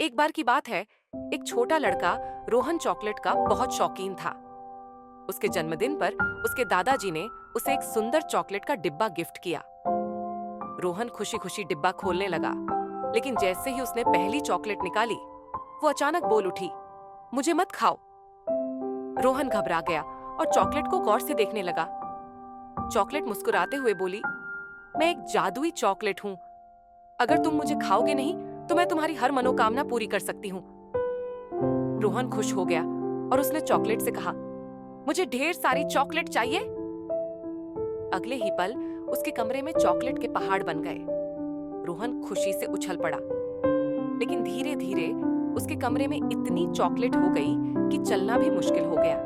एक बार की बात है, एक छोटा लड़का रोहन चॉकलेट का बहुत शौकीन था। उसके जन्मदिन पर उसके दादाजी ने उसे एक सुंदर चॉकलेट का डिब्बा गिफ्ट किया। रोहन खुशी खुशी डिब्बा खोलने लगा, लेकिन जैसे ही उसने पहली चॉकलेट निकाली, वो अचानक बोल उठी, मुझे मत खाओ। रोहन घबरा गया और चॉकलेट को गौर से देखने लगा। चॉकलेट मुस्कुराते हुए बोली, मैं एक जादुई चॉकलेट हूँ। अगर तुम मुझे खाओगे नहीं, तो मैं तुम्हारी हर मनोकामना पूरी कर सकती हूँ। रोहन खुश हो गया और उसने चॉकलेट से कहा, मुझे ढेर सारी चॉकलेट चाहिए। अगले ही पल उसके कमरे में चॉकलेट के पहाड़ बन गए। रोहन खुशी से उछल पड़ा, लेकिन धीरे धीरे उसके कमरे में इतनी चॉकलेट हो गई कि चलना भी मुश्किल हो गया।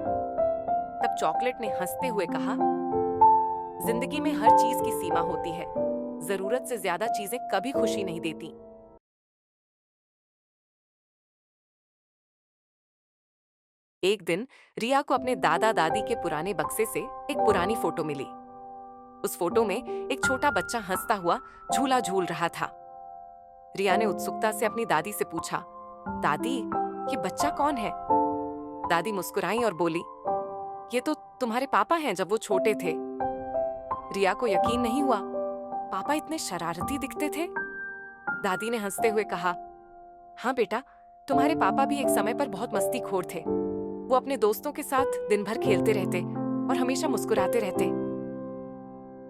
तब चॉकलेट ने हंसते हुए कहा, जिंदगी में हर चीज की सीमा होती है। जरूरत से ज्यादा चीजें कभी खुशी नहीं देती। एक दिन रिया को अपने दादा दादी के पुराने बक्से से एक पुरानी फोटो मिली। उस फोटो में एक छोटा बच्चा हंसता हुआ झूला झूल रहा था। रिया ने उत्सुकता से अपनी दादी से पूछा, दादी, ये बच्चा कौन है? दादी मुस्कुराई और बोली, ये तो तुम्हारे पापा हैं जब वो छोटे थे। रिया को यकीन नहीं हुआ, पापा इतने शरारती दिखते थे? दादी ने हंसते हुए कहा, हाँ बेटा, तुम्हारे पापा भी एक समय पर बहुत मस्तीखोर थे। वो अपने दोस्तों के साथ दिन भर खेलते रहते और हमेशा मुस्कुराते रहते।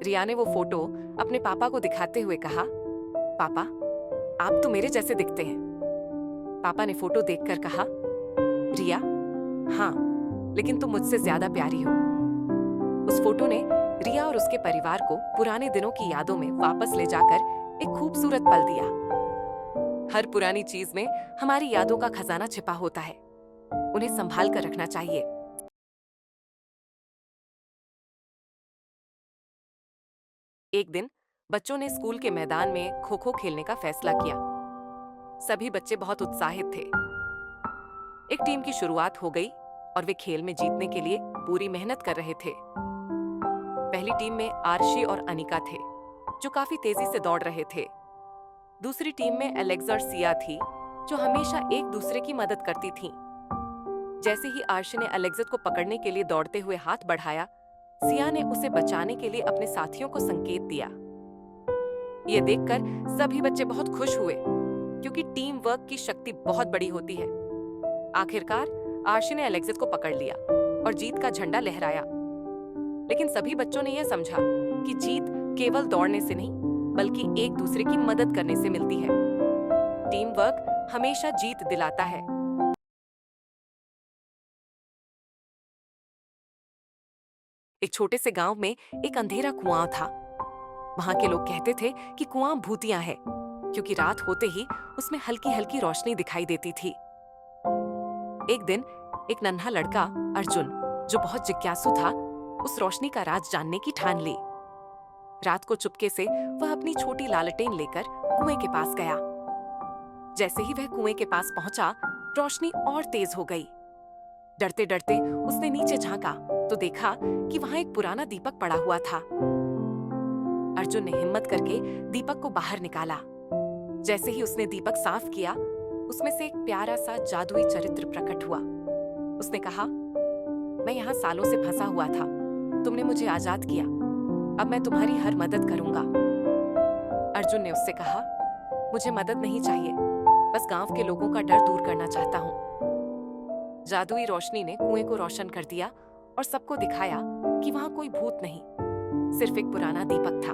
रिया ने वो फोटो अपने पापा को दिखाते हुए कहा, पापा, आप तो मेरे जैसे दिखते हैं। पापा ने फोटो देखकर कहा, रिया, हाँ, लेकिन तुम मुझसे ज्यादा प्यारी हो। उस फोटो ने रिया और उसके परिवार को पुराने दिनों की यादों में वापस ले जाकर एक खूबसूरत पल दिया। हर पुरानी चीज में हमारी यादों का खजाना छिपा होता है, उन्हें संभाल कर रखना चाहिए। एक दिन बच्चों ने स्कूल के मैदान में खो खो खेलने का फैसला किया। सभी बच्चे बहुत उत्साहित थे। एक टीम की शुरुआत हो गई और वे खेल में जीतने के लिए पूरी मेहनत कर रहे थे। पहली टीम में आरशी और अनिका थे, जो काफी तेजी से दौड़ रहे थे। दूसरी टीम में एलेक्सा और सिया थी, जो हमेशा एक दूसरे की मदद करती थीं। जैसे ही आरशी ने एलेक्सा को पकड़ने के लिए दौड़ते हुए हाथ बढ़ाया, सिया ने उसे बचाने के लिए अपने साथियों को संकेत दिया। ये देखकर सभी बच्चे बहुत खुश हुए, क्योंकि टीम वर्क की शक्ति बहुत बड़ी होती है। आखिरकार आरशी ने एलेक्सा को पकड़ लिया और जीत का झंडा लहराया। लेकिन सभी बच्चों ने यह समझा कि जीत केवल दौड़ने से नहीं, बल्कि एक दूसरे की मदद करने से मिलती है। टीम वर्क हमेशा जीत दिलाता है। एक छोटे से गांव में एक अंधेरा कुआं था। वहां के लोग कहते थे कि कुआं भूतिया है, क्योंकि रात होते ही उसमें हल्की हल्की रोशनी दिखाई देती थी। एक दिन एक नन्हा लड़का अर्जुन, जो बहुत जिज्ञासु था, उस रोशनी का राज जानने की ठान ली। रात को चुपके से वह अपनी छोटी लालटेन लेकर कुएं के पास गया। जैसे ही वह कुएं के पास पहुंचा, रोशनी और तेज हो गई। डरते डरते उसने नीचे झांका तो देखा कि वहां एक पुराना दीपक पड़ा हुआ था। अर्जुन ने हिम्मत करके दीपक को बाहर निकाला। जैसे ही उसने दीपक साफ किया, उसमें से एक प्यारा सा जादुई चरित्र प्रकट हुआ। उसने कहा, मैं यहाँ सालों से फंसा हुआ था, तुमने मुझे आजाद किया, अब मैं तुम्हारी हर मदद करूंगा। अर्जुन ने उससे कहा, मुझे मदद नहीं चाहिए, बस गांव के लोगों का डर दूर करना चाहता हूँ। जादुई रोशनी ने कुएं को रोशन कर दिया और सबको दिखाया कि वहां कोई भूत नहीं, सिर्फ एक पुराना दीपक था।